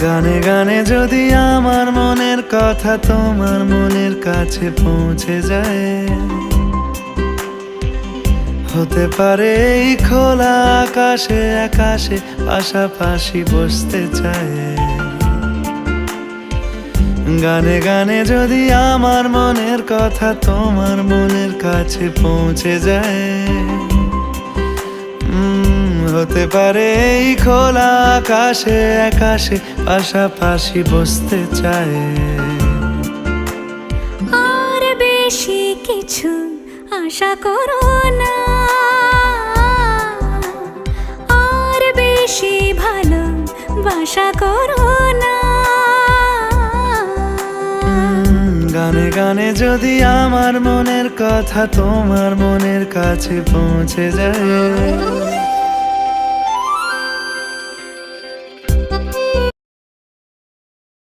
গানে গানে যদি আমার মনের কথা তোমার মনের কাছে পৌঁছে যায়, হতে পারে এই খোলা আকাশে আকাশে পাশাপাশি বসতে চায়। গানে গানে যদি আমার মনের কথা তোমার মনের কাছে পৌঁছে যায়, হতে পারে এই খোলা আকাশে আকাশে পাশাপাশি বসতে চায়। আর বেশি কিছু আশা করো না, আর বেশি ভালোবাসা করো না। গানে গানে যদি আমার মনের কথা তোমার মনের কাছে পৌঁছে যায়,